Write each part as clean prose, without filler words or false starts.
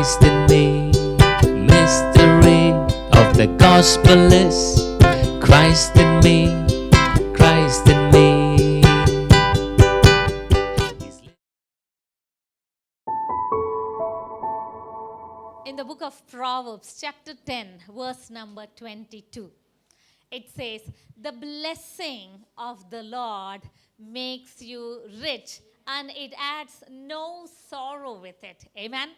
Christ in me. Mystery of the gospel is Christ in me, Christ in me. In the book of Proverbs, chapter 10, verse number 22, it says, "The blessing of the Lord makes you rich, and it adds no sorrow with it." Amen?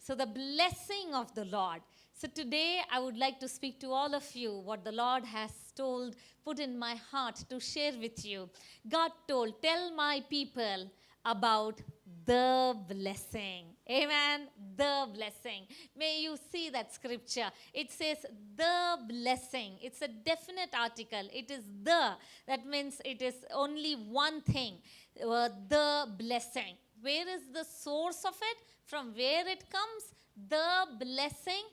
So the blessing of the Lord. So today I would like to speak to all of you what the Lord has put in my heart to share with you. God told, "Tell my people about the blessing." Amen. The blessing. May you see that scripture. It says the blessing. It's a definite article. It is the. That means it is only one thing. The blessing. Where is the source of it? From where it comes? The blessing.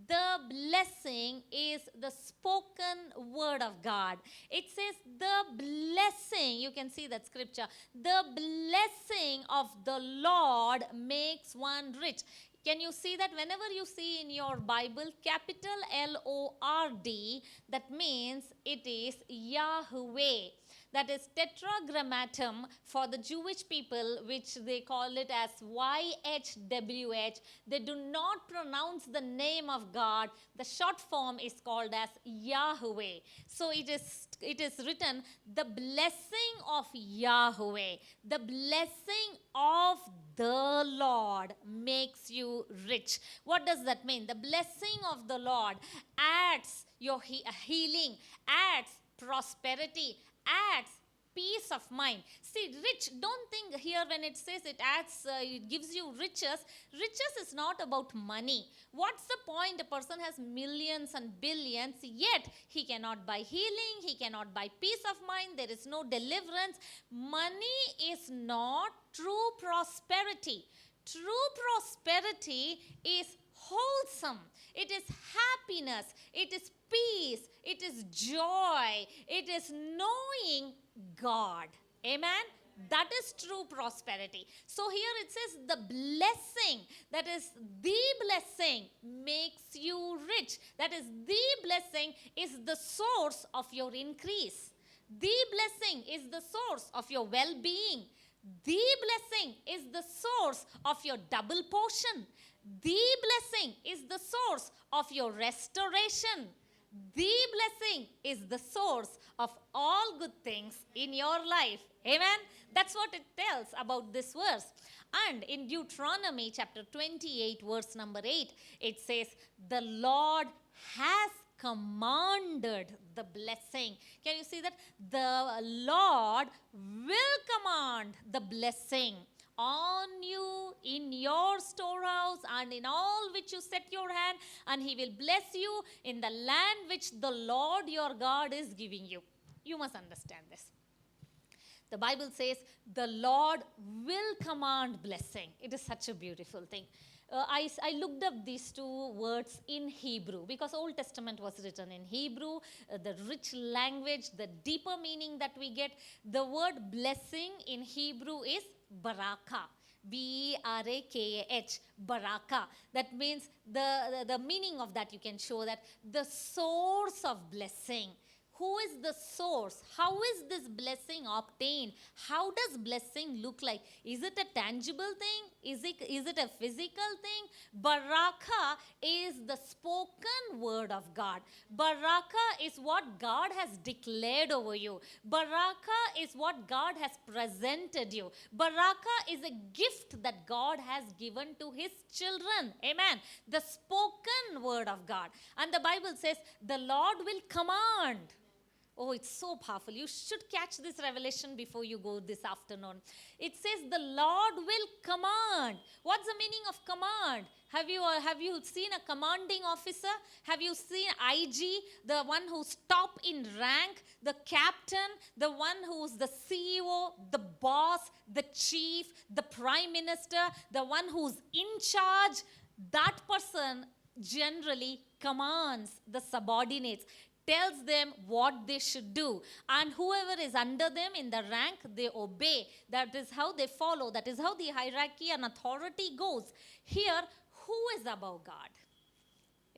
The blessing is the spoken word of God. It says the blessing, you can see that scripture, the blessing of the Lord makes one rich. Can you see that? Whenever you see in your Bible capital Lord, that means it is Yahweh. That is tetragrammaton for the Jewish people, which they call it as YHWH. They do not pronounce the name of God. The short form is called as Yahweh. So it is written, the blessing of Yahweh, the blessing of the Lord makes you rich. What does that mean? The blessing of the Lord adds your healing, adds prosperity, adds peace of mind. See, rich, don't think here when it says it gives you riches. Riches is not about money. What's the point? A person has millions and billions, yet he cannot buy healing, he cannot buy peace of mind, there is no deliverance. Money is not true prosperity. True prosperity is wholesome. It is happiness. It is peace. It is joy. It is knowing God. Amen? That is true prosperity. So here it says the blessing, that is the blessing makes you rich. That is the blessing is the source of your increase. The blessing is the source of your well-being. The blessing is the source of your double portion. The blessing is the source of your restoration. The blessing is the source of all good things in your life. Amen? That's what it tells about this verse. And in Deuteronomy chapter 28, verse number 8, it says, "The Lord has commanded the blessing." Can you see that? The Lord will command the blessing on you, in your storehouse, and in all which you set your hand, and he will bless you in the land which the Lord your God is giving you. You must understand this. The Bible says the Lord will command blessing. It is such a beautiful thing. I looked up these two words in Hebrew because Old Testament was written in Hebrew, the rich language, the deeper meaning that we get. The word blessing in Hebrew is barakah. Barakah, barakah. That means the meaning of that you can show that the source of blessing. Who is the source? How is this blessing obtained? How does blessing look like? Is it a tangible thing? Is it a physical thing? Barakah is the spoken word of God. Barakah is what God has declared over you. Barakah is what God has presented you. Barakah is a gift that God has given to his children. Amen. The spoken word of God. And the Bible says the Lord will command. Oh, it's so powerful. You should catch this revelation before you go this afternoon. It says the Lord will command. What's the meaning of command? Have you seen a commanding officer? Have you seen IG, the one who's top in rank, the captain, the one who's the CEO, the boss, the chief, the prime minister, the one who's in charge? That person generally commands the subordinates, tells them what they should do, and whoever is under them in the rank, they obey. That is how they follow. That is how the hierarchy and authority goes. Here, who is above God?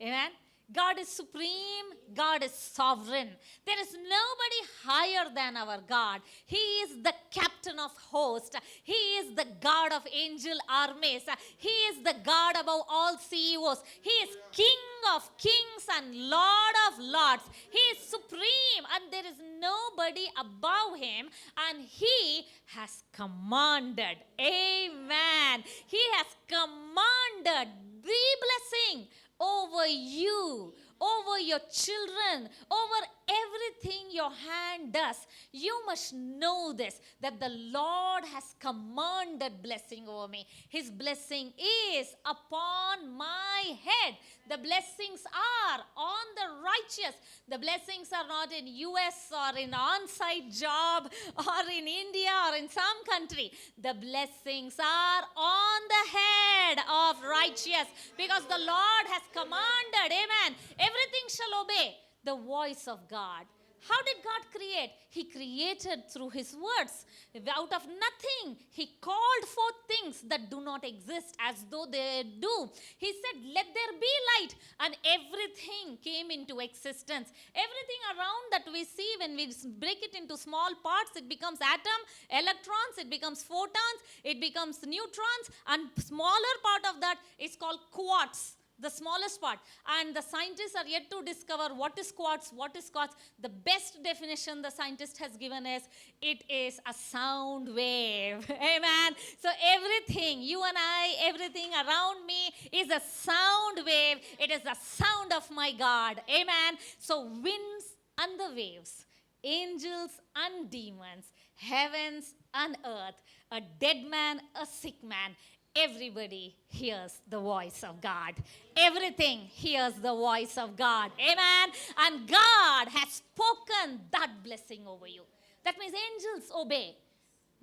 Amen. God is supreme. God is sovereign. There is nobody higher than our God. He is the captain of hosts. He is the God of angel armies. He is the God above all CEOs. He is King of kings and Lord of lords. He is supreme and there is nobody above him, and he has commanded. Amen. He has commanded the blessing over you, over your children, over everything your hand does. You must know this, that the Lord has commanded blessing over me. His blessing is upon my head. The blessings are on the righteous. The blessings are not in US or in on-site job or in India or in some country. The blessings are on the head of righteous, because the Lord has commanded, amen, everything shall obey the voice of God. How did God create? He created through his words. Out of nothing, he called forth things that do not exist as though they do. He said, let there be light, and everything came into existence. Everything around that we see, when we break it into small parts, it becomes atom, electrons, it becomes photons, it becomes neutrons, and smaller part of that is called quarks. The smallest part. And the scientists are yet to discover what is quartz, what is quartz. The best definition the scientist has given is, it is a sound wave. Amen. So everything, you and I, everything around me is a sound wave. It is the sound of my God. Amen. So winds and the waves, angels and demons, heavens and earth, a dead man, a sick man, everybody hears the voice of God. Everything hears the voice of God. Amen. And God has spoken that blessing over you. That means angels obey.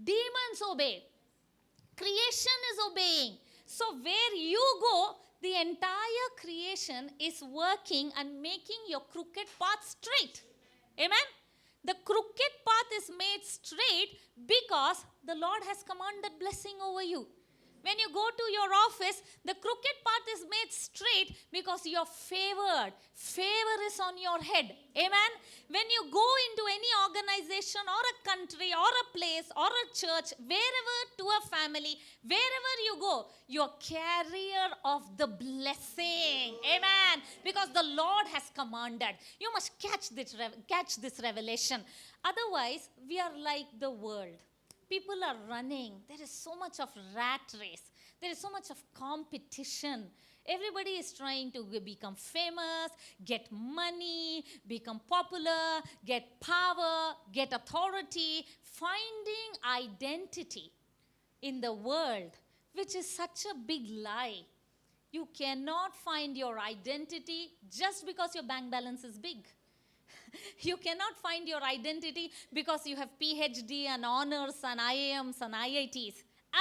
Demons obey. Creation is obeying. So where you go, the entire creation is working and making your crooked path straight. Amen. The crooked path is made straight because the Lord has commanded blessing over you. When you go to your office, the crooked path is made straight because you're favored. Favor is on your head. Amen. When you go into any organization or a country or a place or a church, wherever, to a family, wherever you go, you're carrier of the blessing. Amen. Because the Lord has commanded. You must catch this revelation. Otherwise, we are like the world. People are running. There is so much of rat race. There is so much of competition. Everybody is trying to become famous, get money, become popular, get power, get authority, finding identity in the world, which is such a big lie. You cannot find your identity just because your bank balance is big. You cannot find your identity because you have PhD and honors and IIMs and IITs.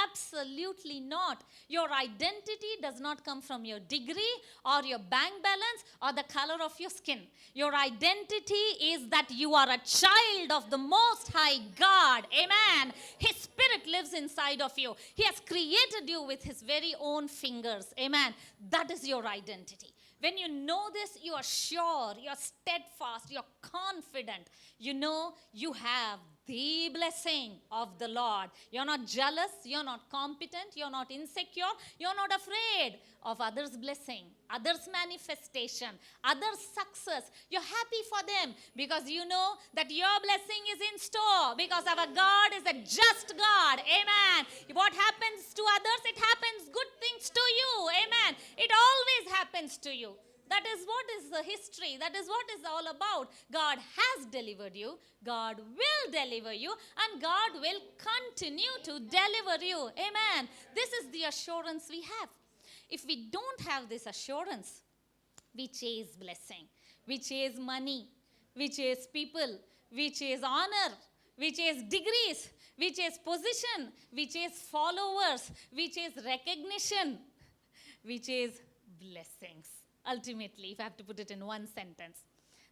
Absolutely not. Your identity does not come from your degree or your bank balance or the color of your skin. Your identity is that you are a child of the Most High God. Amen. His Spirit lives inside of you. He has created you with His very own fingers. Amen. That is your identity. When you know this, you are sure, you are steadfast, you are confident. You know you have the blessing of the Lord. You're not jealous, you're not competent, you're not insecure, you're not afraid of others' blessing, others' manifestation, others' success. You're happy for them because you know that your blessing is in store, because our God is a just God. Amen. What happens to others, it happens good things to you. Amen. It always happens to you. That is what is the history. That is what is all about. God has delivered you. God will deliver you. And God will continue to deliver you. Amen. This is the assurance we have. If we don't have this assurance, we chase blessing. We chase money. We chase people. We chase honor. We chase degrees. We chase position. We chase followers. We chase recognition. We chase blessings. Ultimately, if I have to put it in one sentence,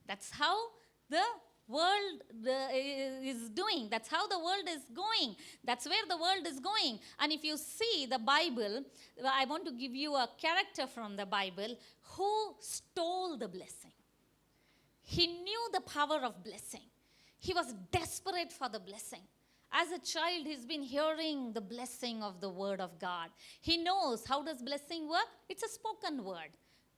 that's how the world is doing. That's how the world is going. That's where the world is going. And if you see the Bible, I want to give you a character from the Bible who stole the blessing. He knew the power of blessing. He was desperate for the blessing. As a child, he's been hearing the blessing of the word of God. He knows how does blessing work? It's a spoken word.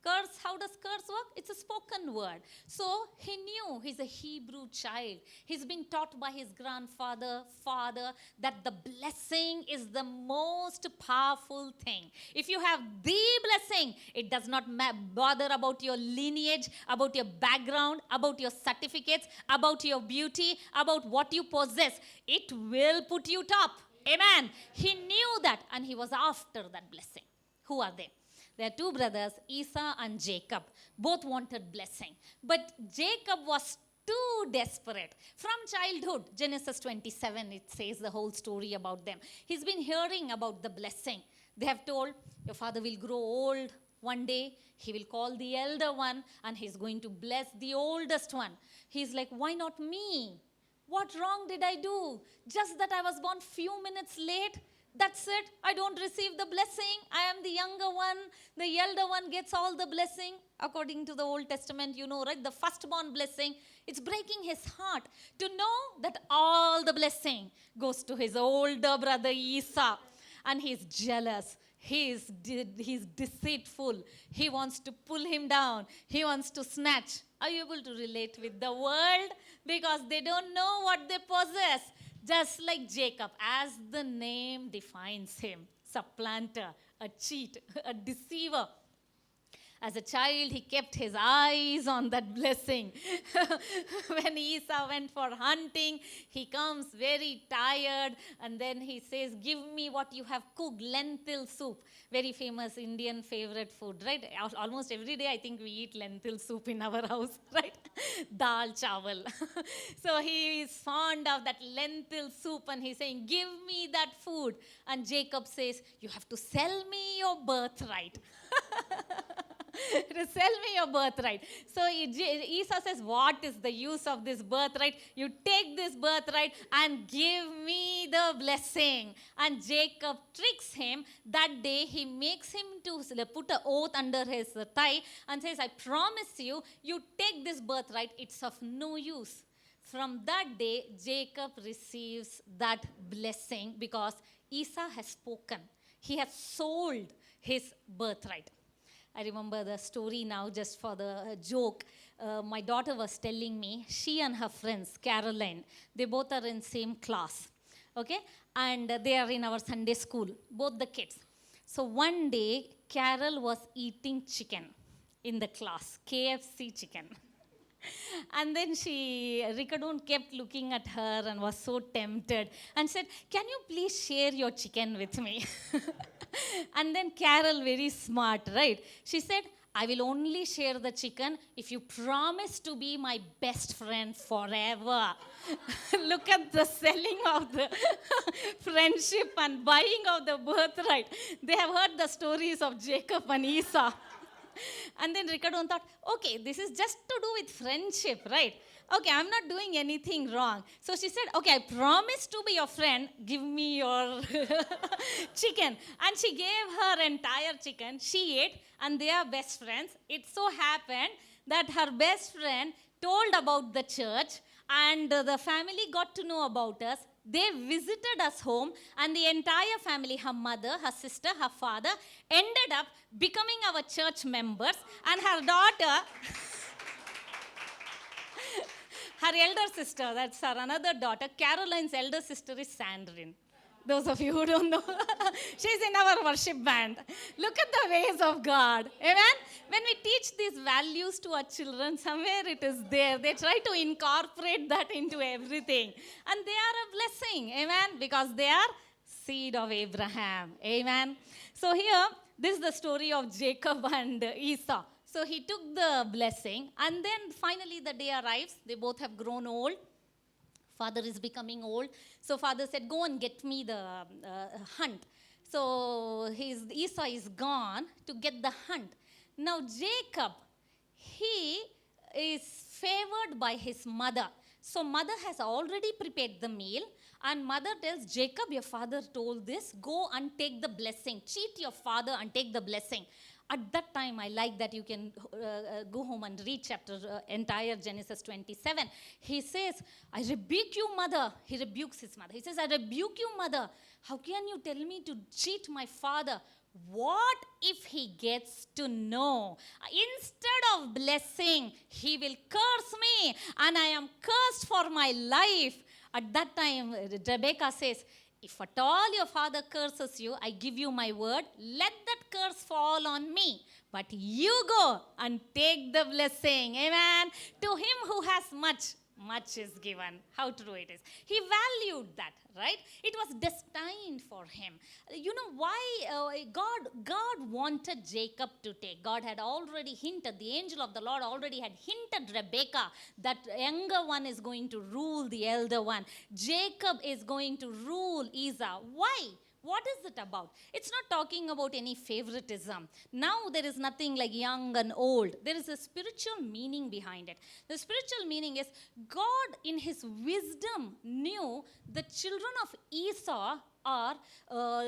Curse, how does curse work? It's a spoken word. So he knew he's a Hebrew child. He's been taught by his grandfather, father, that the blessing is the most powerful thing. If you have the blessing, it does not bother about your lineage, about your background, about your certificates, about your beauty, about what you possess. It will put you top. Amen. He knew that and he was after that blessing. Who are they? There are two brothers, Esau and Jacob. Both wanted blessing. But Jacob was too desperate. From childhood, Genesis 27, it says the whole story about them. He's been hearing about the blessing. They have told, your father will grow old one day. He will call the elder one and he's going to bless the oldest one. He's like, why not me? What wrong did I do? Just that I was born few minutes late. That's it. I don't receive the blessing. I am the younger one. The elder one gets all the blessing. According to the Old Testament, you know, right? The firstborn blessing. It's breaking his heart to know that all the blessing goes to his older brother Esau. And he's jealous. He's deceitful. He wants to pull him down. He wants to snatch. Are you able to relate with the world? Because they don't know what they possess. Just like Jacob, as the name defines him, supplanter, a cheat, a deceiver. As a child, he kept his eyes on that blessing. When Esau went for hunting, he comes very tired and then he says, give me what you have cooked, lentil soup. Very famous Indian favorite food, right? Almost every day I think we eat lentil soup in our house, right? Dal chawal. So he is fond of that lentil soup and he's saying, give me that food. And Jacob says, you have to sell me your birthright. To sell me your birthright. So Esau says, what is the use of this birthright? You take this birthright and give me the blessing. And Jacob tricks him. That day he makes him to put an oath under his thigh and says, I promise you, you take this birthright. It's of no use. From that day, Jacob receives that blessing because Esau has spoken. He has sold his birthright. I remember the story now just for the joke. My daughter was telling me, she and her friends, Caroline, they both are in same class, okay? And they are in our Sunday school, both the kids. So one day, Carol was eating chicken in the class, KFC chicken. And then Ricardone kept looking at her and was so tempted and said, can you please share your chicken with me? And then Carol, very smart, right? She said, I will only share the chicken if you promise to be my best friend forever. Look at the selling of the friendship and buying of the birthright. They have heard the stories of Jacob and Esau. And then Ricardone thought, okay, this is just to do with friendship, right? Okay, I'm not doing anything wrong. So she said, okay, I promise to be your friend. Give me your chicken. And she gave her entire chicken. She ate, and they are best friends. It so happened that her best friend told about the church, and the family got to know about us. They visited us home, and the entire family, her mother, her sister, her father, ended up becoming our church members. And her daughter, her elder sister, that's her another daughter, Caroline's elder sister is Sandrine. Those of you who don't know, she's in our worship band. Look at the ways of God. Amen? When we teach these values to our children, somewhere it is there. They try to incorporate that into everything. And they are a blessing. Amen? Because they are seed of Abraham. Amen? So here, this is the story of Jacob and Esau. So he took the blessing. And then finally the day arrives. They both have grown old. Father is becoming old. So father said, go and get me the hunt. So Esau is gone to get the hunt. Now Jacob, he is favored by his mother. So mother has already prepared the meal, and mother tells Jacob, your father told this, go and take the blessing. Cheat your father and take the blessing. At that time, I like that you can go home and read chapter entire Genesis 27. He says, I rebuke you, mother. He rebukes his mother. He says, I rebuke you, mother. How can you tell me to cheat my father? What if he gets to know? Instead of blessing, he will curse me, and I am cursed for my life. At that time, Rebecca says, if at all your father curses you, I give you my word, let that curse fall on me. But you go and take the blessing. Amen. To him who has much, much is given. How true it is. He valued that, right? It was destined for him. You know why God wanted Jacob to take. God had already hinted, the angel of the Lord already had hinted Rebekah that younger one is going to rule the elder one. Jacob is going to rule Esau. Why? What is it about? It's not talking about any favoritism. Now there is nothing like young and old. There is a spiritual meaning behind it. The spiritual meaning is God in his wisdom knew the children of Esau are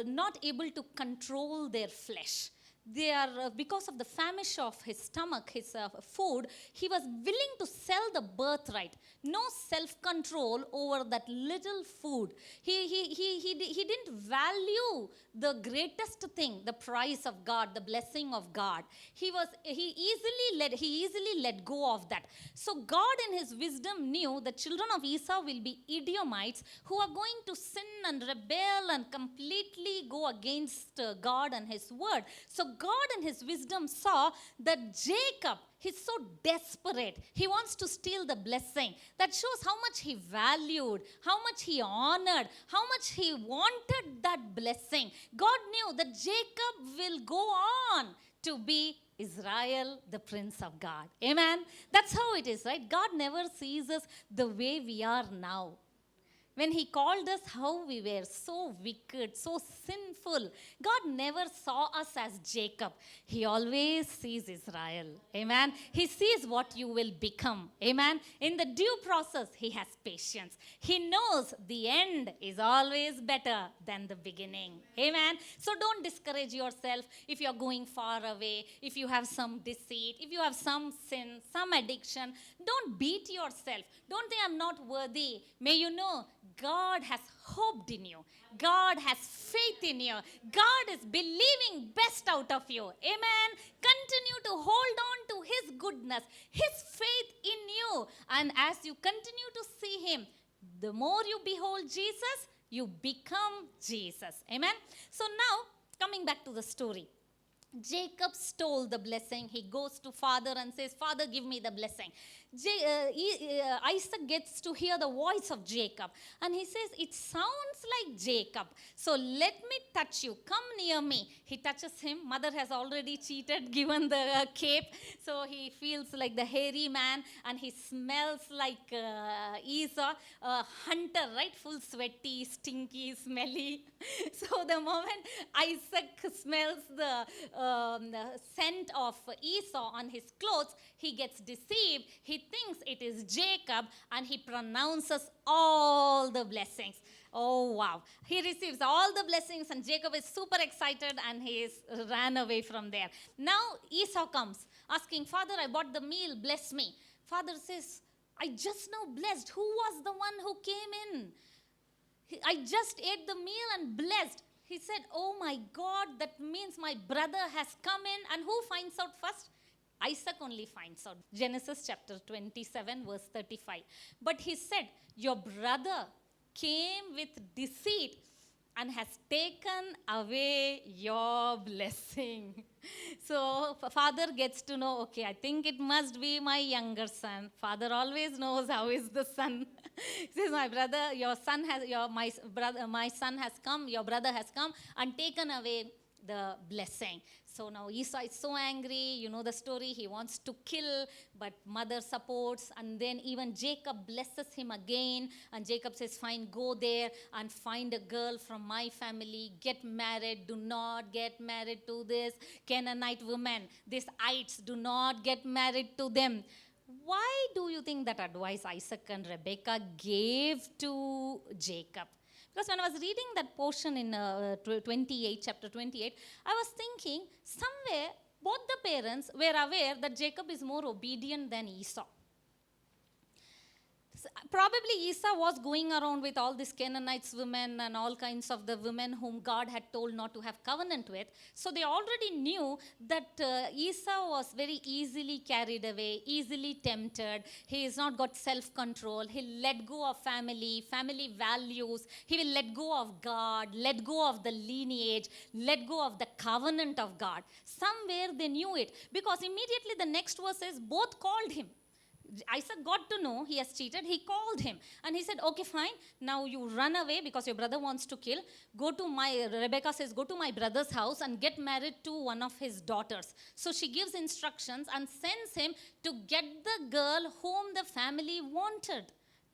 not able to control their flesh. They are, because of the famish of his stomach, his food, he was willing to sell the birthright. No self-control over that little food. He didn't value the greatest thing, the price of God, the blessing of God. He easily let go of that. So God in his wisdom knew the children of Esau will be Edomites who are going to sin and rebel and completely go against God and his word. So God in his wisdom saw that Jacob, he's so desperate. He wants to steal the blessing. That shows how much he valued, how much he honored, how much he wanted that blessing. God knew that Jacob will go on to be Israel, the Prince of God. Amen. That's how it is, right? God never sees us the way we are now. When he called us, how we were so wicked, so sinful. God never saw us as Jacob. He always sees Israel. Amen. He sees what you will become. Amen. In the due process, he has patience. He knows the end is always better than the beginning. Amen. So don't discourage yourself if you're going far away, if you have some deceit, if you have some sin, some addiction. Don't beat yourself. Don't think I'm not worthy. May you know, God has hoped in you. God has faith in you. God is believing best out of you. Amen. Continue to hold on to his goodness, his faith in you. And as you continue to see him, the more you behold Jesus, you become Jesus. Amen. So now, coming back to the story. Jacob stole the blessing. He goes to father and says, Father, give me the blessing. Isaac gets to hear the voice of Jacob. And he says, it sounds like Jacob. So let me touch you. Come near me. He touches him. Mother has already cheated, given the cape. So he feels like the hairy man. And he smells like Esau, a hunter, right? Full sweaty, stinky, smelly. So the moment Isaac smells the scent of Esau on his clothes, he gets deceived. He thinks it is Jacob, and he pronounces all the blessings. Oh, wow. He receives all the blessings, and Jacob is super excited, and he ran away from there. Now Esau comes, asking, Father, I bought the meal, bless me. Father says, I just now blessed. Who was the one who came in? I just ate the meal and blessed. He said, oh my God, that means my brother has come in. And who finds out first? Isaac only finds out. Genesis chapter 27, verse 35. But he said, your brother came with deceit and has taken away your blessing. So father gets to know, okay, I think it must be my younger son. Father always knows how is the son. He says, my brother, my son has come, your brother has come and taken away the blessing. So now Esau is so angry, you know the story, he wants to kill, but mother supports, and then even Jacob blesses him again, and Jacob says, fine, go there and find a girl from my family, get married, do not get married to this Canaanite woman, these ites, do not get married to them. Why do you think that advice Isaac and Rebekah gave to Jacob? Because when I was reading that portion in 28, chapter 28, I was thinking somewhere both the parents were aware that Jacob is more obedient than Esau. Probably Esau was going around with all these Canaanites women and all kinds of the women whom God had told not to have covenant with. So they already knew that Esau was very easily carried away, easily tempted. He has not got self-control. He'll let go of family values. He will let go of God, let go of the lineage, let go of the covenant of God. Somewhere they knew it, because immediately the next verse says both called him. Isaac got to know he has cheated. He called him and he said, okay, fine. Now you run away because your brother wants to kill. Rebecca says, go to my brother's house and get married to one of his daughters. So she gives instructions and sends him to get the girl whom the family wanted.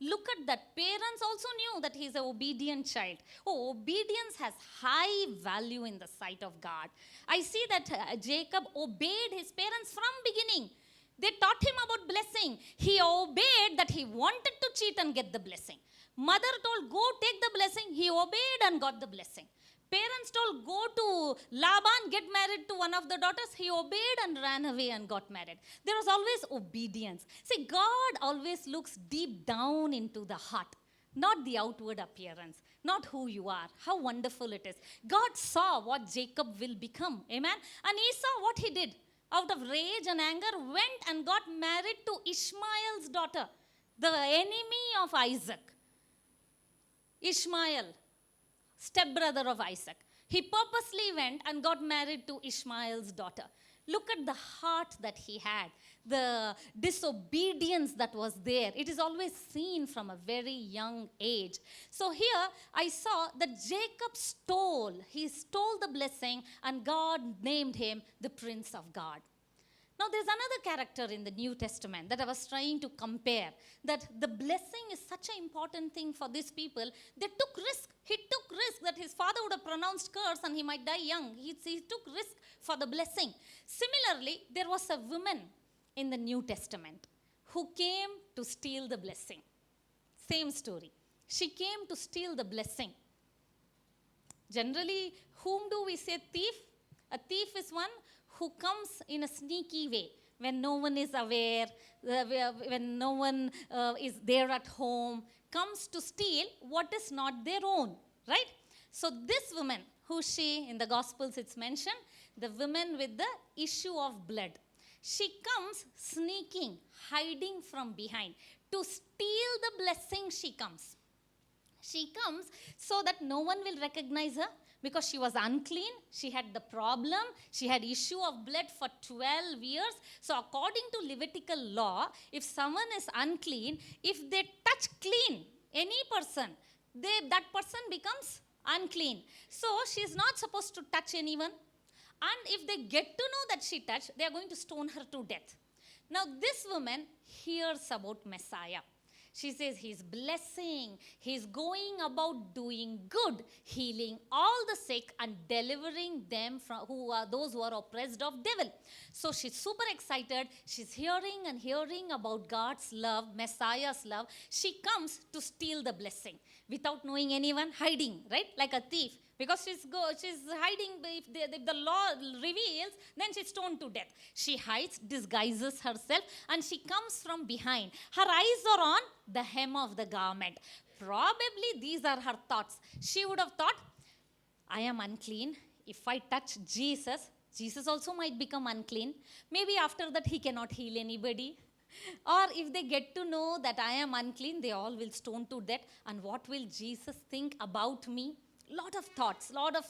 Look at that. Parents also knew that he's an obedient child. Oh, obedience has high value in the sight of God. I see that Jacob obeyed his parents from beginning. They taught him about blessing. He obeyed that he wanted to cheat and get the blessing. Mother told, go take the blessing. He obeyed and got the blessing. Parents told, go to Laban, get married to one of the daughters. He obeyed and ran away and got married. There was always obedience. See, God always looks deep down into the heart, not the outward appearance, not who you are, how wonderful it is. God saw what Jacob will become. Amen. And Esau, what he did? Out of rage and anger, went and got married to Ishmael's daughter, the enemy of Isaac. Ishmael, stepbrother of Isaac. He purposely went and got married to Ishmael's daughter. Look at the heart that he had, the disobedience that was there. It is always seen from a very young age. So here I saw that Jacob he stole the blessing, and God named him the Prince of God. Now there's another character in the New Testament that I was trying to compare, that the blessing is such an important thing for these people. They took risk. He took risk that his father would have pronounced curse and he might die young. He took risk for the blessing. Similarly, there was a woman in the New Testament who came to steal the blessing. Same story. She came to steal the blessing. Generally, whom do we say thief? A thief is one who comes in a sneaky way when no one is aware, when no one is there at home, comes to steal what is not their own, right? So this woman, who's she? In the Gospels it's mentioned, the woman with the issue of blood. She comes sneaking, hiding from behind. To steal the blessing she comes. She comes so that no one will recognize her, because she was unclean. She had the problem. She had issue of blood for 12 years. So according to Levitical law, if someone is unclean, if they touch clean any person, that person becomes unclean. So she is not supposed to touch anyone. And if they get to know that she touched, they are going to stone her to death. Now this woman hears about Messiah. She says he's blessing, he's going about doing good, healing all the sick and delivering them from those who are oppressed of devil. So she's super excited. She's hearing about God's love, Messiah's love. She comes to steal the blessing without knowing anyone, hiding, right? Like a thief. Because she's hiding. If the law reveals, then she's stoned to death. She hides, disguises herself, and she comes from behind. Her eyes are on the hem of the garment. Probably these are her thoughts. She would have thought, I am unclean. If I touch Jesus, Jesus also might become unclean. Maybe after that he cannot heal anybody. Or if they get to know that I am unclean, they all will stone to death. And what will Jesus think about me? Lot of thoughts, lot of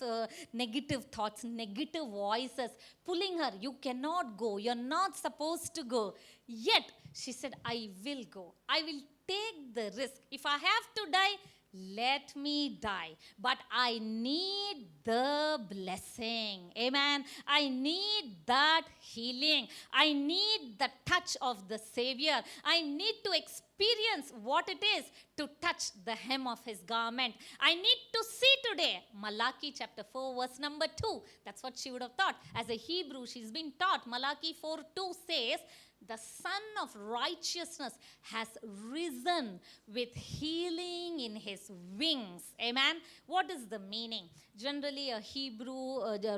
negative thoughts, negative voices pulling her. You cannot go. You're not supposed to go. Yet, she said, I will go. I will take the risk. If I have to die, let me die. But I need the blessing. Amen. I need that healing. I need the touch of the Savior. I need to experience what it is to touch the hem of his garment. I need to see today. Malachi chapter 4 verse number 2. That's what she would have thought. As a Hebrew, she's been taught. Malachi 4:2 says, the Son of Righteousness has risen with healing in his wings. Amen. What is the meaning? Generally, a Hebrew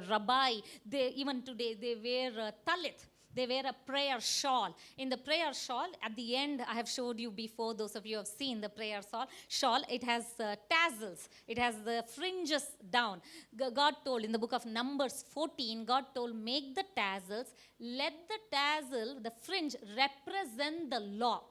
rabbi, even today, they wear a talit. They wear a prayer shawl. In the prayer shawl, at the end, I have showed you before, those of you who have seen the prayer shawl, it has tassels. It has the fringes down. God told in the book of Numbers 14, God told, make the tassels, let the tassel, the fringe, represent the law.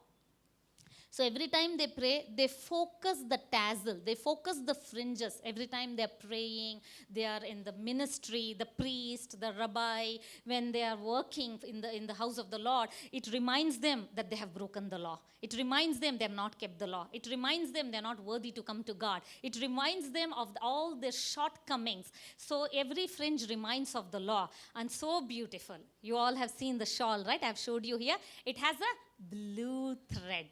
So every time they pray, they focus the tassel, they focus the fringes. Every time they're praying, they are in the ministry, the priest, the rabbi, when they are working in the house of the Lord, it reminds them that they have broken the law. It reminds them they have not kept the law. It reminds them they're not worthy to come to God. It reminds them of all their shortcomings. So every fringe reminds of the law. And so beautiful. You all have seen the shawl, right? I've showed you here. It has a blue thread.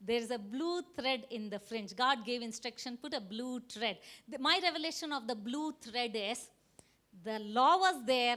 There's a blue thread in the fringe. God gave instruction, put a blue thread. My revelation of the blue thread is, the law was there,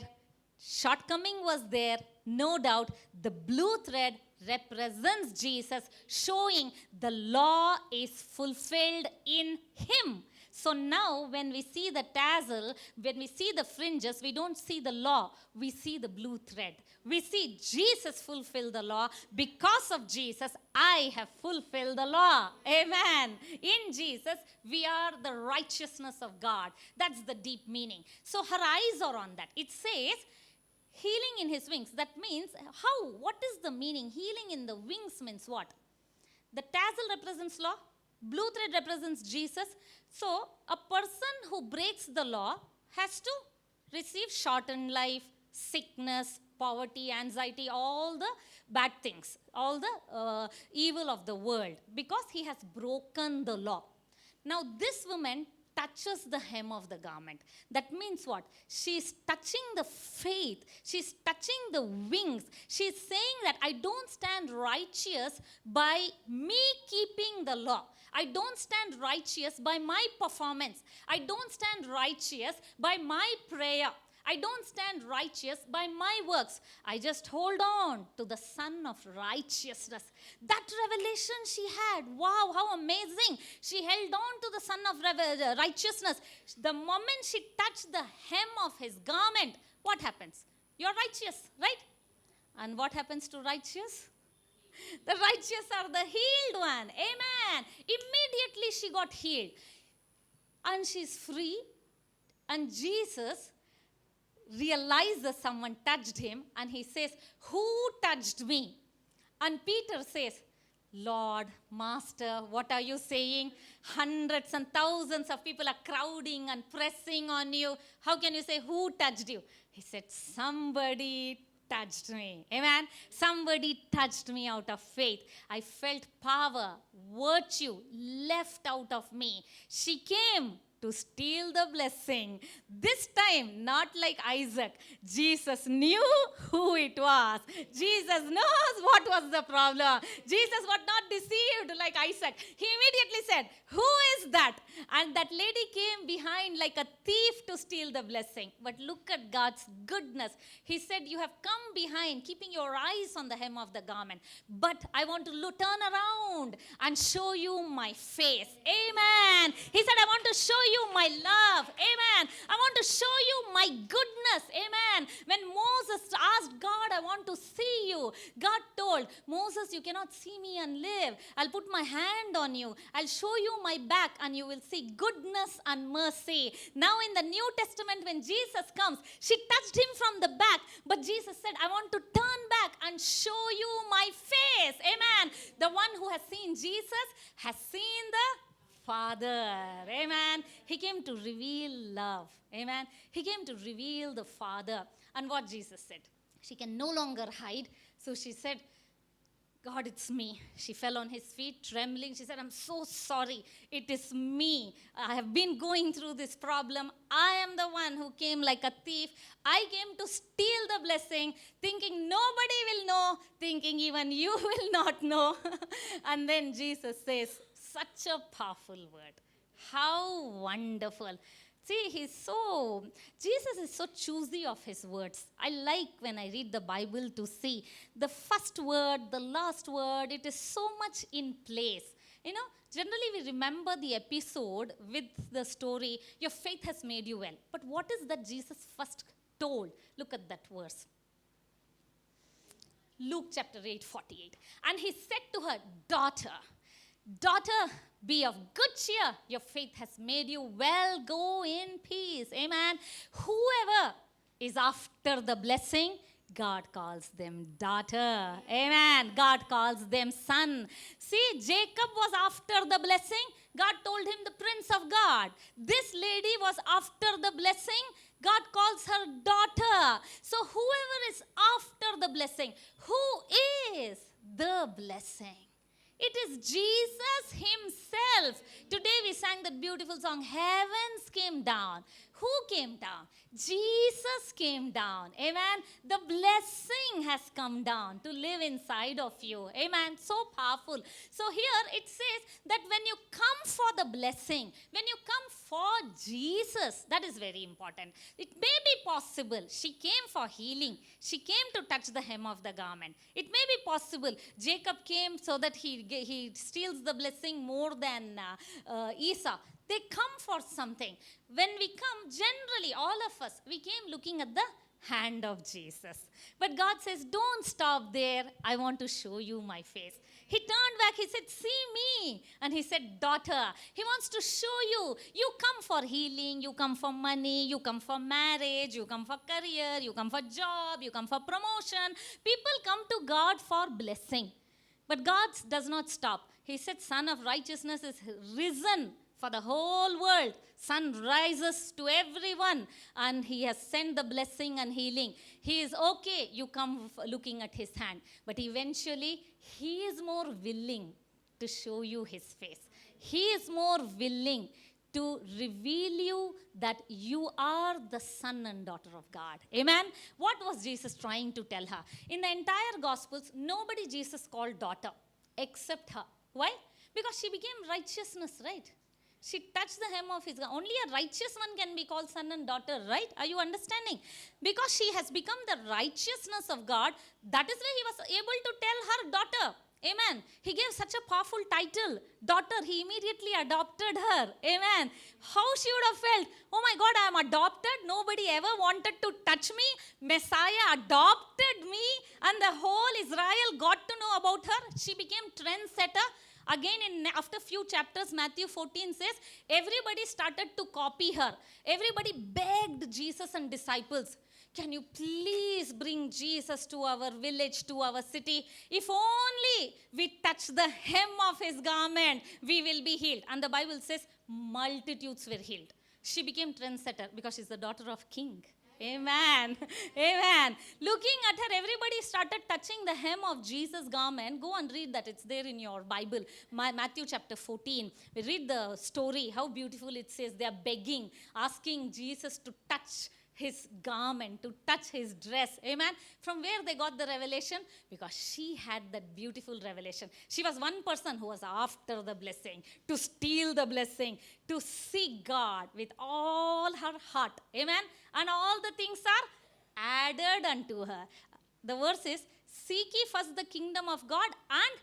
shortcoming was there, no doubt. The blue thread represents Jesus, showing the law is fulfilled in him. So now when we see the tassel, when we see the fringes, we don't see the law, we see the blue thread. We see Jesus fulfill the law. Because of Jesus, I have fulfilled the law. Amen. In Jesus, we are the righteousness of God. That's the deep meaning. So her eyes are on that. It says, healing in his wings. That means, how? What is the meaning? Healing in the wings means what? The tassel represents law. Blue thread represents Jesus. So, a person who breaks the law has to receive shortened life, sickness, poverty, anxiety, all the bad things, all the evil of the world, because he has broken the law. Now, this woman touches the hem of the garment. That means what? She's touching the faith. She's touching the wings. She's saying that I don't stand righteous by me keeping the law. I don't stand righteous by my performance. I don't stand righteous by my prayer. I don't stand righteous by my works. I just hold on to the Son of Righteousness. That revelation she had. Wow, how amazing. She held on to the Son of Righteousness. The moment she touched the hem of his garment, what happens? You're righteous, right? And what happens to righteous? The righteous are the healed one. Amen. Immediately she got healed. And she's free. And Jesus realizes someone touched him, and he says, who touched me? And Peter says, Lord, Master, what are you saying? Hundreds and thousands of people are crowding and pressing on you. How can you say, who touched you? He said, somebody touched me. Amen. Somebody touched me out of faith. I felt power, virtue left out of me. She came to steal the blessing. This time, not like Isaac. Jesus knew who it was. Jesus knows what was the problem. Jesus was not deceived like Isaac. He immediately said, who is that? And that lady came behind like a thief to steal the blessing. But look at God's goodness. He said, you have come behind, keeping your eyes on the hem of the garment. But I want to turn around and show you my face. Amen. He said, I want to show you my love. Amen. I want to show you my goodness. Amen. When Moses asked God, I want to see you, God told Moses, you cannot see me and live. I'll put my hand on you. I'll show you my back and you will see goodness and mercy. Now in the New Testament, when Jesus comes, she touched him from the back. But Jesus said, I want to turn back and show you my face. Amen. The one who has seen Jesus has seen the Father. Amen. He came to reveal love. Amen. He came to reveal the Father. And what Jesus said, she can no longer hide. So she said, God, it's me. She fell on his feet, trembling. She said, I'm so sorry. It is me. I have been going through this problem. I am the one who came like a thief. I came to steal the blessing, thinking nobody will know, thinking even you will not know. And then Jesus says, such a powerful word. How wonderful. See, Jesus is so choosy of his words. I like when I read the Bible to see the first word, the last word, it is so much in place. Generally we remember the episode with the story, your faith has made you well. But what is that Jesus first told? Look at that verse. Luke chapter 8:48. And he said to her, Daughter, be of good cheer. Your faith has made you well. Go in peace. Amen. Whoever is after the blessing, God calls them daughter. Amen. God calls them son. See, Jacob was after the blessing. God told him the prince of God. This lady was after the blessing. God calls her daughter. So whoever is after the blessing, who is the blessing? It is Jesus himself. Today we sang that beautiful song, Heavens Came Down. Who came down? Jesus came down. Amen. The blessing has come down to live inside of you. Amen. So powerful. So here it says that when you come for the blessing, when you come for Jesus, that is very important. It may be possible. She came for healing. She came to touch the hem of the garment. It may be possible. Jacob came so that he steals the blessing more than Esau. They come for something. When we come, generally, all of us, we came looking at the hand of Jesus. But God says, don't stop there. I want to show you my face. He turned back. He said, see me. And he said, daughter. He wants to show you. You come for healing. You come for money. You come for marriage. You come for career. You come for job. You come for promotion. People come to God for blessing. But God does not stop. He said, Son of righteousness is risen for the whole world. Sun rises to everyone, and he has sent the blessing and healing. He is okay, you come looking at his hand. But eventually, he is more willing to show you his face. He is more willing to reveal you that you are the son and daughter of God. Amen? What was Jesus trying to tell her? In the entire Gospels, nobody Jesus called daughter except her. Why? Because she became righteousness, right? She touched the hem of his garment. Only a righteous one can be called son and daughter, right? Are you understanding? Because she has become the righteousness of God, that is why he was able to tell her daughter. Amen. He gave such a powerful title, daughter. He immediately adopted her. Amen. How she would have felt, oh my God, I am adopted. Nobody ever wanted to touch me. Messiah adopted me, and the whole Israel got to know about her. She became trendsetter. Again, after few chapters, Matthew 14 says, everybody started to copy her. Everybody begged Jesus and disciples, can you please bring Jesus to our village, to our city? If only we touch the hem of his garment, we will be healed. And the Bible says, multitudes were healed. She became trendsetter because she's the daughter of king. Amen. Amen. Looking at her, everybody started touching the hem of Jesus' garment. Go and read that. It's there in your Bible. Matthew chapter 14. We read the story, how beautiful it says. They are begging, asking Jesus to touch his garment, to touch his dress. Amen. From where they got the revelation? Because she had that beautiful revelation. She was one person who was after the blessing, to steal the blessing, to seek God with all her heart. Amen. And all the things are added unto her. The verse is, seek ye first the kingdom of God and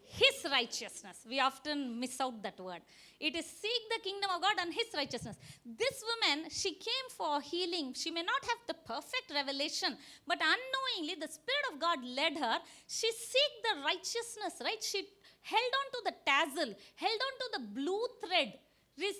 his righteousness. We often miss out that word. It is seek the kingdom of God and his righteousness. This woman, she came for healing. She may not have the perfect revelation, but unknowingly the Spirit of God led her. She seek the righteousness, right? She held on to the tassel, held on to the blue thread,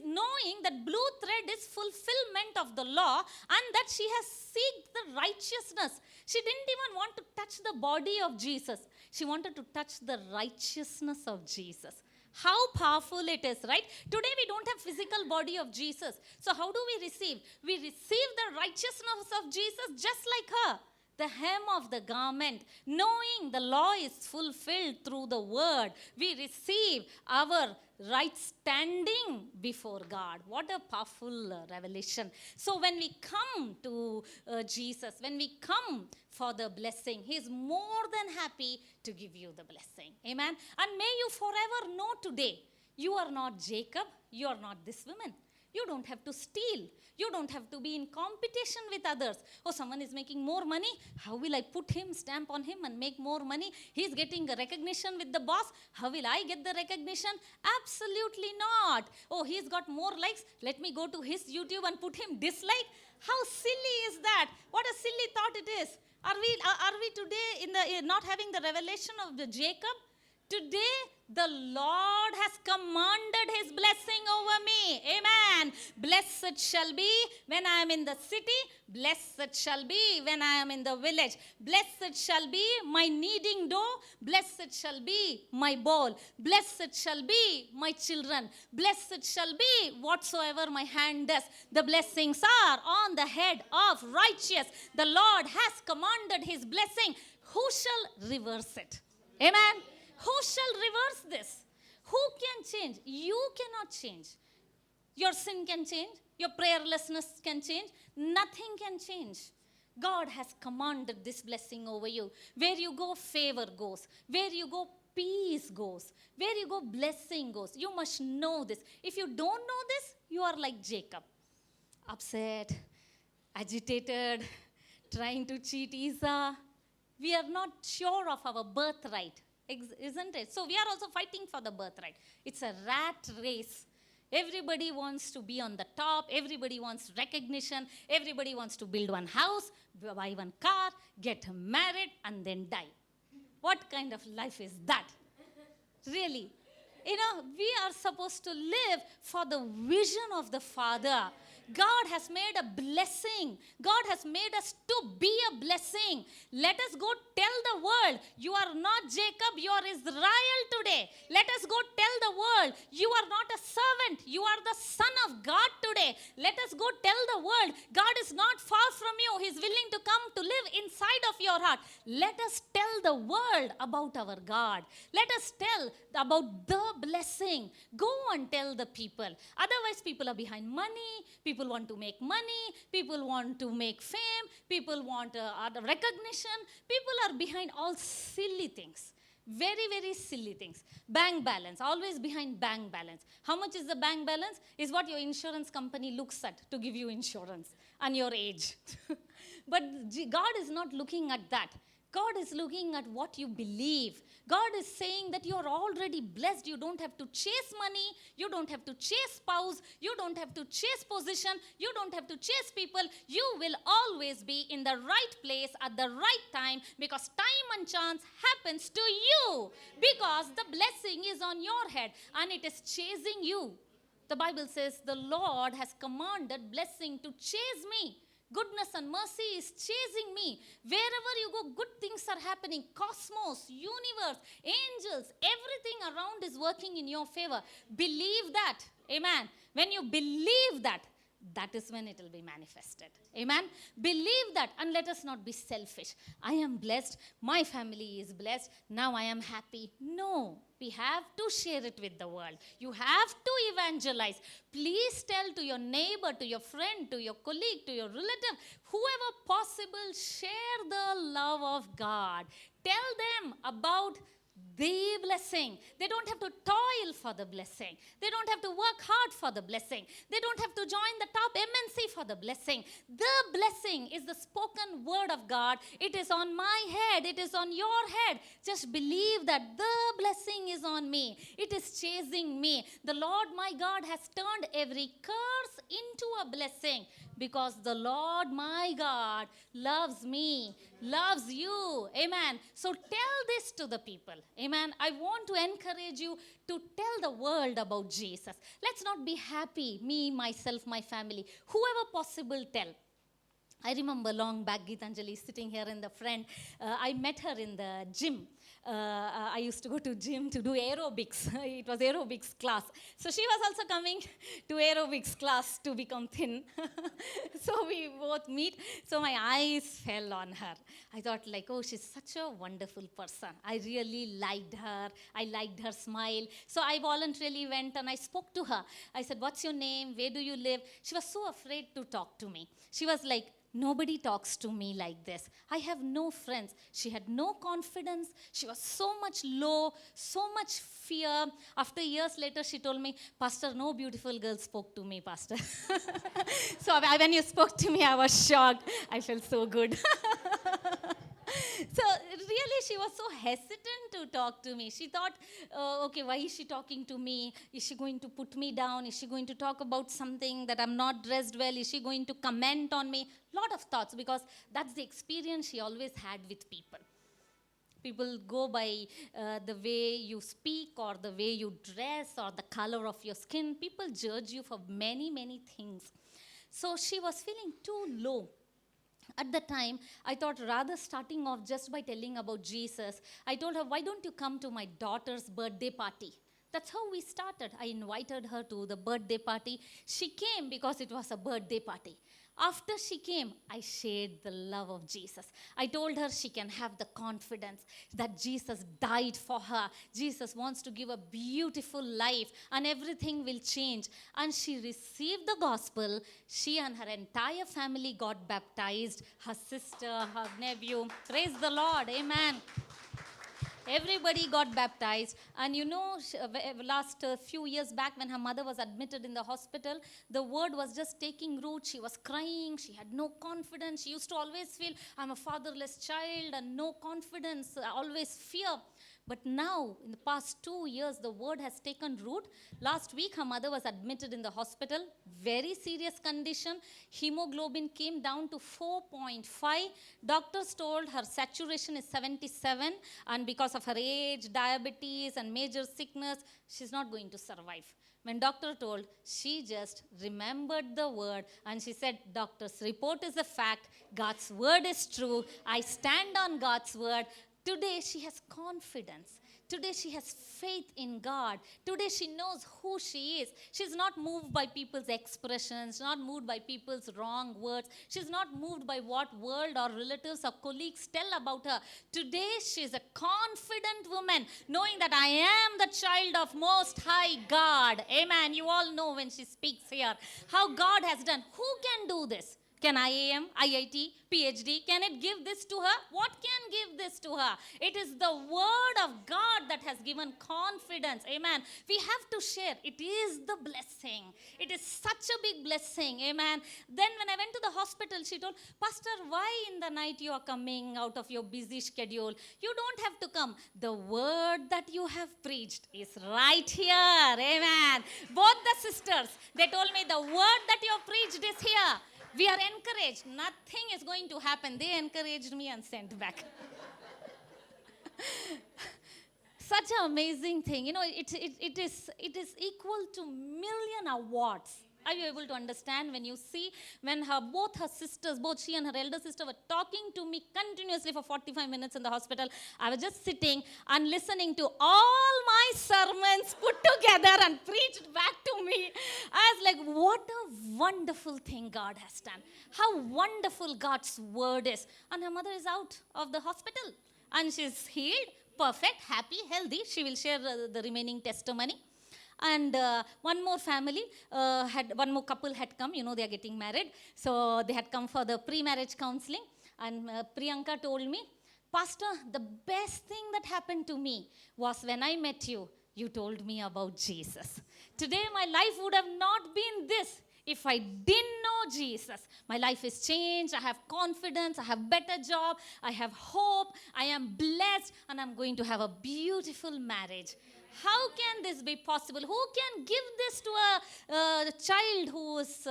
knowing that blue thread is fulfillment of the law, and that she has seeked the righteousness. She didn't even want to touch the body of Jesus. She wanted to touch the righteousness of Jesus. How powerful it is, right? Today we don't have physical body of Jesus. So how do we receive? We receive the righteousness of Jesus just like her. the hem of the garment, knowing the law is fulfilled through the word, we receive our right standing before God. What a powerful revelation. So when we come to Jesus, when we come for the blessing, he is more than happy to give you the blessing. Amen. And may you forever know today, you are not Jacob, you are not this woman. You don't have to steal. You don't have to be in competition with others. Oh, someone is making more money. How will I put him, stamp on him and make more money? He's getting a recognition with the boss. How will I get the recognition? Absolutely not. Oh, he's got more likes. Let me go to his YouTube and put him dislike. How silly is that? What a silly thought it is. Are we today not having the revelation of the Jacob? Today, the Lord has commanded his blessing over me. Amen. Blessed shall be when I am in the city. Blessed shall be when I am in the village. Blessed shall be my kneading dough. Blessed shall be my bowl. Blessed shall be my children. Blessed shall be whatsoever my hand does. The blessings are on the head of righteous. The Lord has commanded his blessing. Who shall reverse it? Amen. Who shall reverse this? Who can change? You cannot change. Your sin can change. Your prayerlessness can change. Nothing can change. God has commanded this blessing over you. Where you go, favor goes. Where you go, peace goes. Where you go, blessing goes. You must know this. If you don't know this, you are like Jacob. Upset, agitated, trying to cheat Esau. We are not sure of our birthright. Isn't it? So we are also fighting for the birthright. It's a rat race. Everybody wants to be on the top. Everybody wants recognition. Everybody wants to build one house, buy one car, get married, and then die. What kind of life is that? Really? You know, we are supposed to live for the vision of the Father. God has made a blessing. God has made us to be a blessing. Let us go tell the world, you are not Jacob, you are Israel today. Let us go tell the world, you are not a servant, you are the son of God today. Let us go tell the world, God is not far from you. He is willing to come to live inside of your heart. Let us tell the world about our God. Let us tell about the blessing. Go and tell the people. Otherwise, people are behind money. People want to make money. People want to make fame. People want recognition. People are behind all silly things. Very, very silly things. Bank balance. Always behind bank balance. How much is the bank balance? Is what your insurance company looks at to give you insurance and your age. But God is not looking at that. God is looking at what you believe. God is saying that you are already blessed. You don't have to chase money. You don't have to chase spouse. You don't have to chase position. You don't have to chase people. You will always be in the right place at the right time because time and chance happens to you because the blessing is on your head and it is chasing you. The Bible says the Lord has commanded blessing to chase me. Goodness and mercy is chasing me. Wherever you go, good things are happening. Cosmos, universe, angels, everything around is working in your favor. Believe that. Amen. When you believe that, that is when it will be manifested. Amen. Believe that and let us not be selfish. I am blessed. My family is blessed. Now I am happy. No. We have to share it with the world. You have to evangelize. Please tell to your neighbor, to your friend, to your colleague, to your relative, whoever possible, share the love of God. Tell them about the blessing. They don't have to toil for the blessing. They don't have to work hard for the blessing. They don't have to join the top MNC for the blessing. The blessing is the spoken word of God. It is on my head. It is on your head. Just believe that the blessing is on me. It is chasing me. The Lord my God has turned every curse into a blessing because the Lord my God loves me, loves you. Amen. So tell this to the people. Amen. I want to encourage you to tell the world about Jesus. Let's not be happy, me, myself, my family. Whoever possible, tell. I remember long back, Geetanjali sitting here in the front. I met her in the gym. I used to go to gym to do aerobics. It was aerobics class. So she was also coming to aerobics class to become thin. So we both meet. So my eyes fell on her. I thought like, oh, she's such a wonderful person. I really liked her. I liked her smile. So I voluntarily went and I spoke to her. I said, what's your name? Where do you live? She was so afraid to talk to me. She was like, nobody talks to me like this. I have no friends. She had no confidence. She was so much low, so much fear. After years later, she told me, Pastor, no beautiful girl spoke to me, Pastor. So when you spoke to me, I was shocked. I felt so good. So really, she was so hesitant to talk to me. She thought, okay, why is she talking to me? Is she going to put me down? Is she going to talk about something that I'm not dressed well? Is she going to comment on me? Lot of thoughts, because that's the experience she always had with people. People go by the way you speak or the way you dress or the color of your skin. People judge you for many, many things. So she was feeling too low. At the time, I thought rather starting off just by telling about Jesus, I told her, why don't you come to my daughter's birthday party? That's how we started. I invited her to the birthday party. She came because it was a birthday party. After she came, I shared the love of Jesus. I told her she can have the confidence that Jesus died for her. Jesus wants to give a beautiful life and everything will change. And she received the gospel. She and her entire family got baptized. Her sister, her nephew. Praise the Lord. Amen. Everybody got baptized. And you know, last few years back when her mother was admitted in the hospital, the word was just taking root. She was crying. She had no confidence. She used to always feel, I'm a fatherless child and no confidence, always fear. But now, in the past 2 years, the word has taken root. Last week, her mother was admitted in the hospital. Very serious condition. Hemoglobin came down to 4.5. Doctors told her saturation is 77. And because of her age, diabetes, and major sickness, she's not going to survive. When doctor told, she just remembered the word and she said, doctor's report is a fact. God's word is true. I stand on God's word. Today she has confidence. Today she has faith in God. Today she knows who she is. She's not moved by people's expressions, not moved by people's wrong words. She's not moved by what world or relatives or colleagues tell about her. Today she's a confident woman, knowing that I am the child of Most High God. Amen. You all know when she speaks here how God has done. Who can do this? Can IAM, IIT, PhD, can it give this to her? What can give this to her? It is the word of God that has given confidence. Amen. We have to share. It is the blessing. It is such a big blessing. Amen. Then when I went to the hospital, she told, Pastor, why in the night you are coming out of your busy schedule? You don't have to come. The word that you have preached is right here. Amen. Both the sisters, they told me the word that you have preached is here. We are encouraged. Nothing is going to happen. They encouraged me and sent back. Such an amazing thing. You know, it is equal to million awards. Are you able to understand when you see when both her sisters, both she and her elder sister were talking to me continuously for 45 minutes in the hospital. I was just sitting and listening to all my sermons put together and preached back to me. I was like, what a wonderful thing God has done. How wonderful God's word is. And her mother is out of the hospital. And she's healed, perfect, happy, healthy. She will share the remaining testimony. And one more one more couple had come. You know, they are getting married. So they had come for the pre-marriage counseling. And Priyanka told me, Pastor, the best thing that happened to me was when I met you. You told me about Jesus. Today my life would have not been this if I didn't know Jesus. My life is changed. I have confidence. I have better job. I have hope. I am blessed. And I'm going to have a beautiful marriage. How can this be possible? Who can give this to a child who is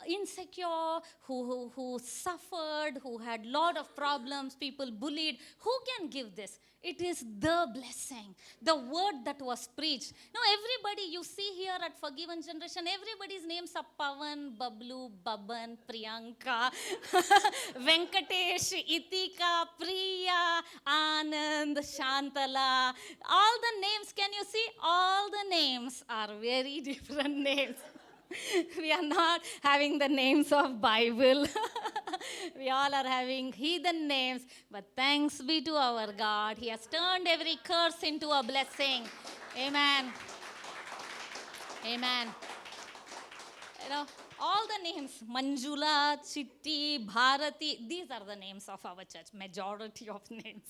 insecure, who suffered, who had lot of problems, people bullied? Who can give this? It is the blessing, the word that was preached. Now everybody you see here at Forgiven Generation, everybody's names are Pavan, Bablu, Baban, Priyanka, Venkatesh, Itika, Priya, Anand, Shantala. All the names, can you see? All the names are very different names. We are not having the names of Bible. We all are having heathen names. But thanks be to our God. He has turned every curse into a blessing. Amen. Amen. You know, all the names, Manjula, Chitti, Bharati, these are the names of our church, majority of names.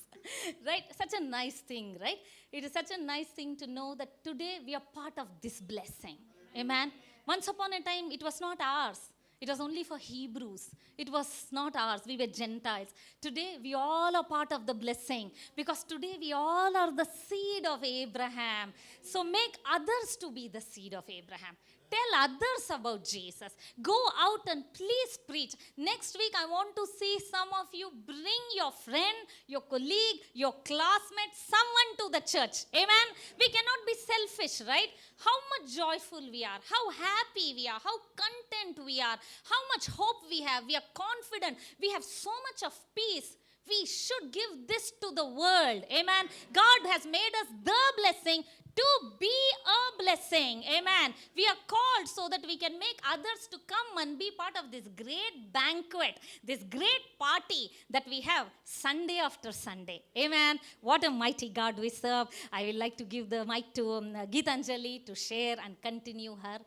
Right? Such a nice thing, right? It is such a nice thing to know that today we are part of this blessing. Amen. Once upon a time, it was not ours. It was only for Hebrews. It was not ours. We were Gentiles. Today, we all are part of the blessing because today we all are the seed of Abraham. So make others to be the seed of Abraham. Tell others about Jesus. Go out and please preach. Next week, I want to see some of you bring your friend, your colleague, your classmate, someone to the church. Amen. We cannot be selfish, right? How much joyful we are, how happy we are, how content we are, how much hope we have. We are confident. We have so much of peace. We should give this to the world. Amen. God has made us the blessing to be a blessing. Amen. We are called so that we can make others to come and be part of this great banquet, this great party that we have Sunday after Sunday. Amen. What a mighty God we serve. I would like to give the mic to Geetanjali to share and continue her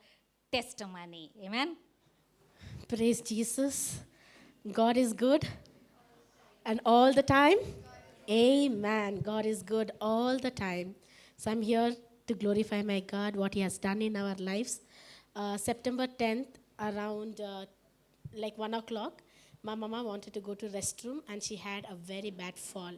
testimony. Amen. Praise Jesus. God is good. And all the time? Amen. God is good all the time. So I'm here to glorify my God, what He has done in our lives. September 10th, around like 1 o'clock, my mama wanted to go to restroom and she had a very bad fall.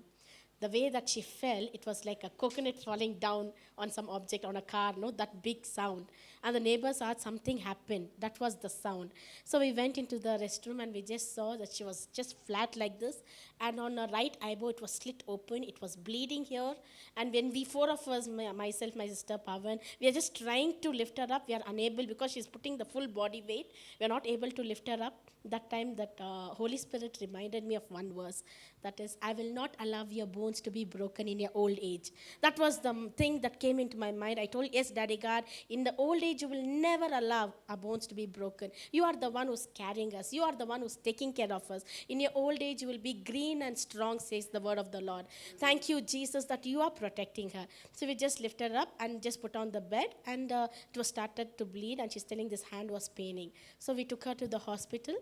The way that she fell, it was like a coconut falling down on some object, on a car, no, that big sound. And the neighbors asked something happened. That was the sound. So we went into the restroom and we just saw that she was just flat like this. And on her right eyebrow, it was slit open. It was bleeding here. And when we, four of us, myself, my sister, Pavan, we are just trying to lift her up. We are unable because she's putting the full body weight. We are not able to lift her up. That time, that Holy Spirit reminded me of one verse. That is, I will not allow your bones to be broken in your old age. That was the thing that came into my mind. I told, yes, Daddy God, in the old age, you will never allow our bones to be broken. You are the one who's carrying us. You are the one who's taking care of us. In your old age, you will be green and strong, says the word of the Lord. Thank you, Jesus, that you are protecting her. So we just lifted her up and just put on the bed, and it was started to bleed, and she's telling this hand was paining. So we took her to the hospital.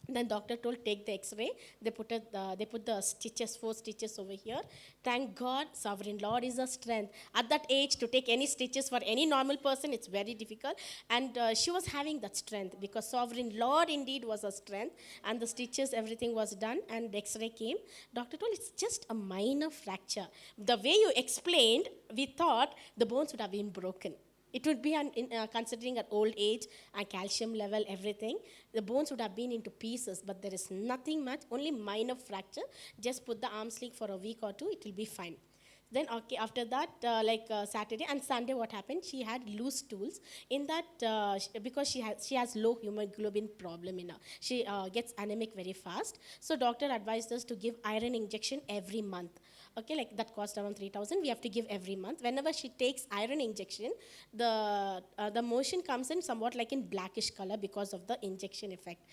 Then doctor told, take the x-ray. They put the stitches, 4 stitches over here. Thank God, sovereign Lord is a strength. At that age, to take any stitches for any normal person, it's very difficult. And she was having that strength because sovereign Lord indeed was a strength. And the stitches, everything was done, and the x-ray came. Doctor told, it's just a minor fracture. The way you explained, we thought the bones would have been broken. It would be, considering at old age and calcium level, everything, the bones would have been into pieces, but there is nothing much, only minor fracture. Just put the arm sleeve for a week or 2, it will be fine. Then, okay, after that, Saturday and Sunday, what happened? She had loose stools. In that, because she has low hemoglobin problem in her. She gets anemic very fast. So doctor advised us to give iron injection every month. Okay, like that cost around 3,000. We have to give every month. Whenever she takes iron injection, the motion comes in somewhat like in blackish color because of the injection effect.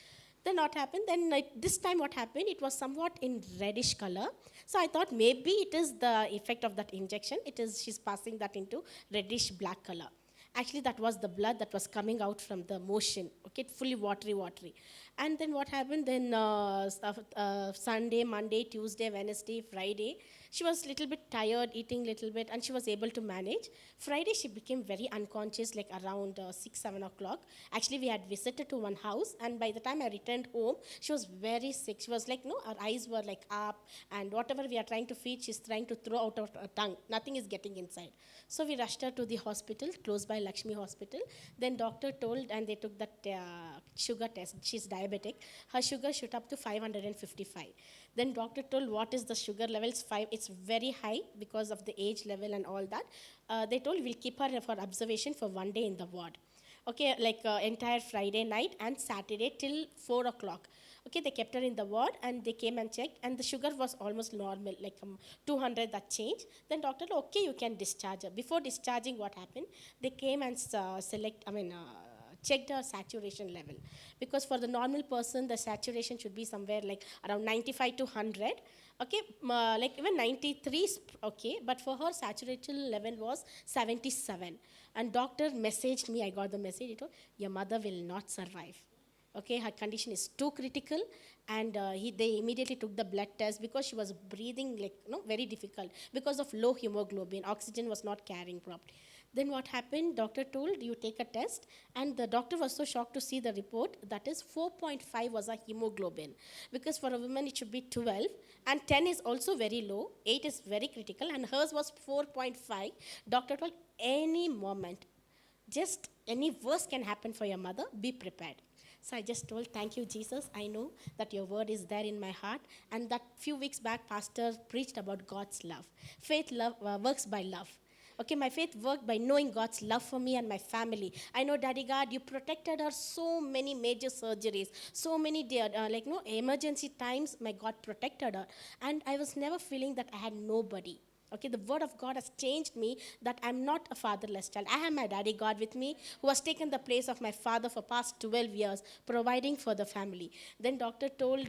Then what happened? Then this time what happened? It was somewhat in reddish color. So I thought maybe it is the effect of that injection. She's passing that into reddish black color. Actually, that was the blood that was coming out from the motion. Okay, fully watery. And then what happened? Then Sunday, Monday, Tuesday, Wednesday, Friday, she was a little bit tired, eating a little bit, and she was able to manage. Friday, she became very unconscious, like around 6, 7 o'clock. Actually, we had visited to one house, and by the time I returned home, she was very sick. She was like, no, her eyes were like up, and whatever we are trying to feed, she's trying to throw out of her tongue. Nothing is getting inside. So we rushed her to the hospital, close by Lakshmi Hospital. Then doctor told, and they took that sugar test. She's diabetic. Her sugar shot up to 555. Then doctor told, what is the sugar levels? 5. It's very high because of the age level and all that. They told, we'll keep her for observation for 1 day in the ward. Okay, like entire Friday night and Saturday till 4 o'clock. Okay, they kept her in the ward and they came and checked, and the sugar was almost normal, like 200 that changed. Then doctor, okay, you can discharge her. Before discharging, what happened? They came and checked her saturation level, because for the normal person the saturation should be somewhere like around 95 to 100. Okay, like even 93 is okay, but for her saturation level was 77. And doctor messaged me, I got the message, it was, your mother will not survive. Okay, her condition is too critical, and they immediately took the blood test, because she was breathing like very difficult because of low hemoglobin, oxygen was not carrying properly. Then what happened, doctor told, you take a test, and the doctor was so shocked to see the report, that is 4.5 was a hemoglobin, because for a woman it should be 12, and 10 is also very low, 8 is very critical, and hers was 4.5. Doctor told, any moment, just any worse can happen for your mother, be prepared. So I just told, thank you, Jesus. I know that your word is there in my heart. And that few weeks back, Pastor preached about God's love. Faith works by love. Okay, my faith worked by knowing God's love for me and my family. I know, Daddy God, you protected her so many major surgeries, so many emergency times. My God protected her, and I was never feeling that I had nobody. Okay, the word of God has changed me, that I'm not a fatherless child. I have my daddy God with me, who has taken the place of my father for past 12 years, providing for the family. Then doctor told,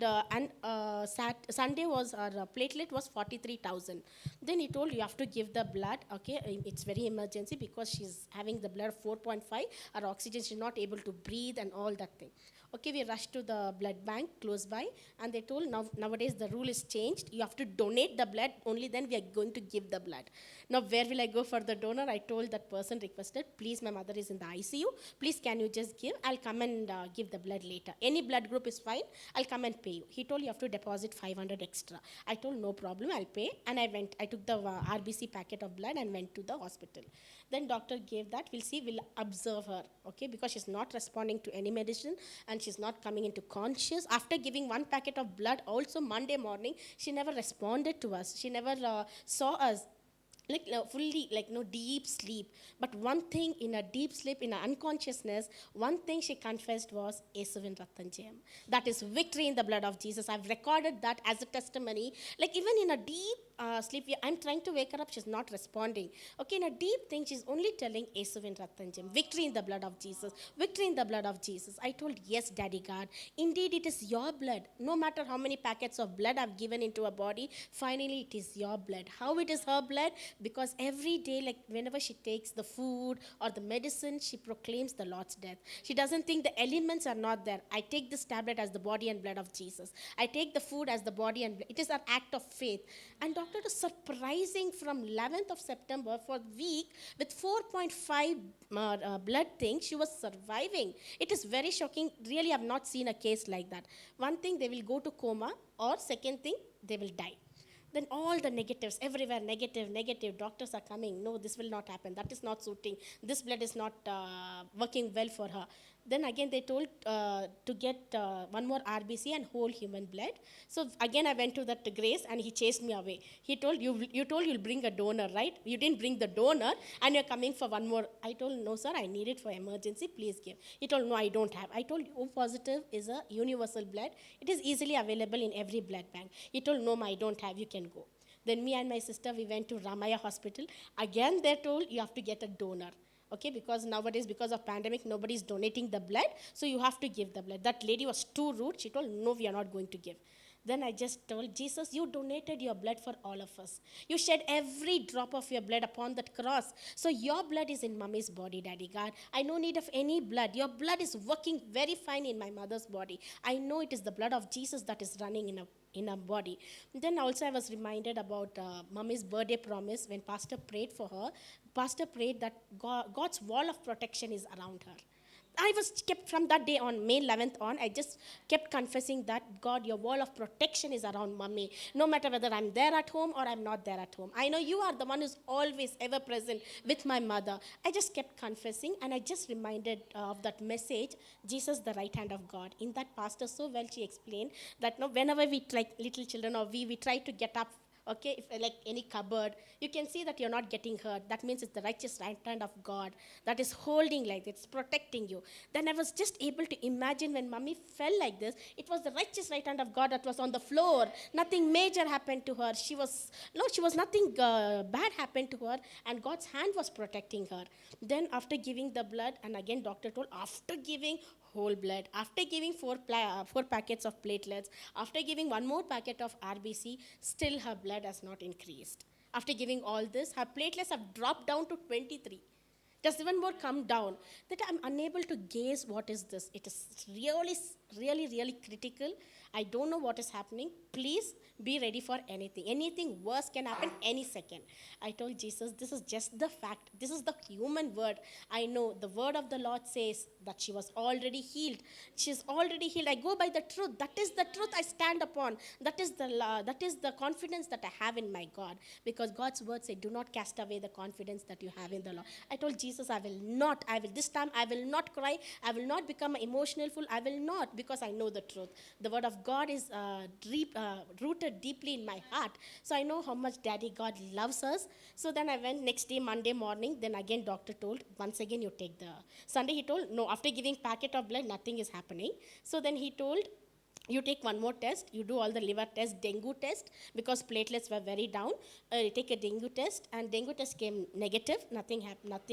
Sunday was, our platelet was 43,000. Then he told, you have to give the blood. Okay, it's very emergency, because she's having the blood of 4.5. Her oxygen, she's not able to breathe and all that thing. Okay, we rushed to the blood bank close by, and they told, nowadays the rule is changed. You have to donate the blood, only then we are going to give the blood. Now, where will I go for the donor? I told that person, requested, please, my mother is in the ICU. Please, can you just give? I'll come and give the blood later. Any blood group is fine. I'll come and pay you. He told, you have to deposit 500 extra. I told, no problem, I'll pay. And I took the RBC packet of blood and went to the hospital. Then doctor gave that. We'll see, we'll observe her, okay, because she's not responding to any medicine, and she's not coming into conscious. After giving one packet of blood, also Monday morning, she never responded to us. She never saw us. Like fully, like no deep sleep. But one thing, in a deep sleep, in a unconsciousness, one thing she confessed was Yesuvin Rathanjayam. That is victory in the blood of Jesus. I've recorded that as a testimony. Like even in a deep sleep, I'm trying to wake her up, she's not responding. Okay, in a deep thing, she's only telling Yesuvin Rathanjayam, victory in the blood of Jesus, victory in the blood of Jesus. I told, yes, Daddy God, indeed it is your blood. No matter how many packets of blood I've given into her body, finally it is your blood. How it is her blood? Because every day, like whenever she takes the food or the medicine, she proclaims the Lord's death. She doesn't think the elements are not there. I take this tablet as the body and blood of Jesus. I take the food as the body and blood. It is an act of faith. And doctor is surprising, from 11th of September for a week with 4.5 blood thing, she was surviving. It is very shocking. Really, I've not seen a case like that. One thing, they will go to coma, or second thing, they will die. Then all the negatives, everywhere, negative, doctors are coming, no, this will not happen, that is not suiting, this blood is not working well for her. Then again they told to get one more RBC and whole human blood. So again I went to that Grace, and he chased me away. He told, you told you'll bring a donor, right? You didn't bring the donor, and you're coming for one more. I told, no sir, I need it for emergency, please give. He told, no, I don't have. I told, O positive is a universal blood. It is easily available in every blood bank. He told, no, I don't have, you can go. Then me and my sister, we went to Ramaya Hospital. Again, they told, you have to get a donor. Okay, because nowadays, because of pandemic, nobody is donating the blood, so you have to give the blood. That lady was too rude. She told, no, we are not going to give. Then I just told, Jesus, you donated your blood for all of us. You shed every drop of your blood upon that cross. So your blood is in mommy's body, Daddy God. I no need of any blood. Your blood is working very fine in my mother's body. I know it is the blood of Jesus that is running in her body. Then also I was reminded about mommy's birthday promise. When Pastor prayed for her, Pastor prayed that God's wall of protection is around her. I was kept from that day on, May 11th on, I just kept confessing that, God, your wall of protection is around mommy. No matter whether I'm there at home or I'm not there at home. I know you are the one who's always ever present with my mother. I just kept confessing, and I just reminded of that message, Jesus, the right hand of God. In that, Pastor so well, she explained that no, whenever we, like little children, or we try to get up Okay, if like any cupboard, you can see that you're not getting hurt. That means it's the righteous right hand of God that is holding like this, it's protecting you. Then I was just able to imagine when mommy fell like this, it was the righteous right hand of God that was on the floor. Nothing major happened to her. She was nothing bad happened to her, and God's hand was protecting her. Then after giving the blood, and again doctor told, after giving whole blood, after giving four packets of platelets, after giving one more packet of RBC, still her blood has not increased. After giving all this, her platelets have dropped down to 23. Does even more come down? That I'm unable to gaze what is this. It is really critical. I don't know what is happening. Please be ready for anything. Anything worse can happen any second. I told Jesus, this is just the fact. This is the human word. I know the word of the Lord says that she was already healed. She's already healed. I go by the truth. That is the truth I stand upon. That is the confidence that I have in my God. Because God's word said, do not cast away the confidence that you have in the Lord. I told Jesus, this time I will not cry. I will not become emotional fool. I will not, because I know the truth. The word of God is rooted deeply in my heart. So I know how much Daddy God loves us. So then I went next day, Monday morning. Then again, doctor told, once again, you take the... Sunday he told, no, after giving packet of blood, nothing is happening. So then he told, you take one more test. You do all the liver test, dengue test, because platelets were very down. You take a dengue test, and dengue test came negative. Nothing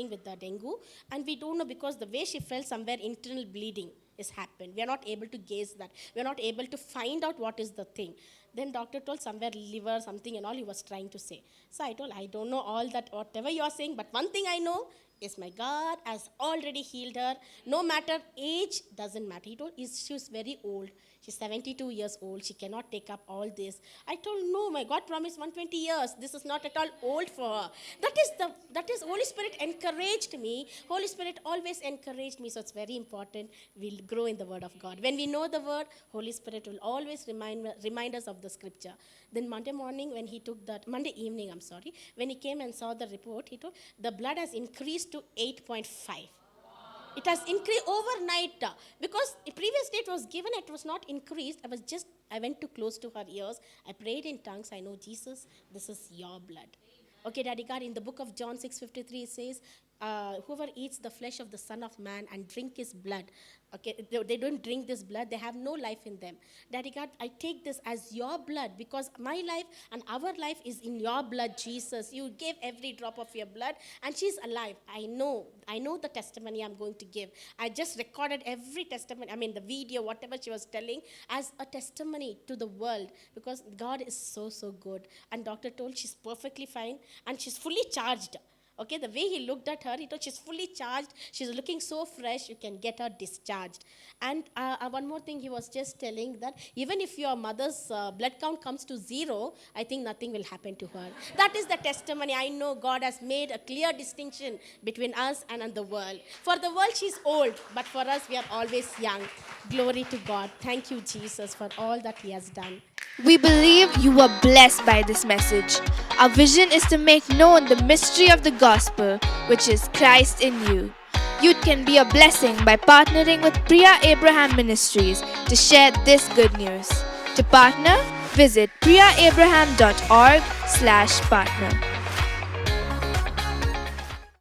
with the dengue. And we don't know, because the way she felt, somewhere internal bleeding is happened. We are not able to gaze that. We are not able to find out what is the thing. Then doctor told somewhere liver, something and all he was trying to say. So I told, I don't know all that, whatever you are saying, but one thing I know is my God has already healed her. No matter age, doesn't matter. He told, she was very old. She's 72 years old. She cannot take up all this. I told, no, my God promised 120 years. This is not at all old for her. That is Holy Spirit encouraged me. Holy Spirit always encouraged me. So it's very important we'll grow in the word of God. When we know the word, Holy Spirit will always remind us of the scripture. Then Monday evening, when he came and saw the report, he told, the blood has increased to 8.5. It has increased overnight, because the previous date was given, it was not increased. I went too close to her ears. I prayed in tongues. I know, Jesus, this is your blood. Okay, Daddy God, in the book of John 6:53, it says, whoever eats the flesh of the Son of Man and drink his blood, okay, they don't drink this blood, they have no life in them. Daddy God, I take this as your blood, because my life and our life is in your blood, Jesus. You gave every drop of your blood, and she's alive. I know the testimony I'm going to give. I just recorded every testimony, the video, whatever she was telling, as a testimony to the world, because God is so good. And doctor told she's perfectly fine, and she's fully charged. Okay, the way he looked at her, he thought she's fully charged. She's looking so fresh, you can get her discharged. And one more thing, he was just telling that even if your mother's blood count comes to 0, I think nothing will happen to her. That is the testimony. I know God has made a clear distinction between us and the world. For the world, she's old, but for us, we are always young. Glory to God. Thank you, Jesus, for all that he has done. We believe you were blessed by this message. Our vision is to make known the mystery of the gospel, which is Christ in you. You can be a blessing by partnering with Priya Abraham Ministries to share this good news. To partner, visit priyaabraham.org/partner.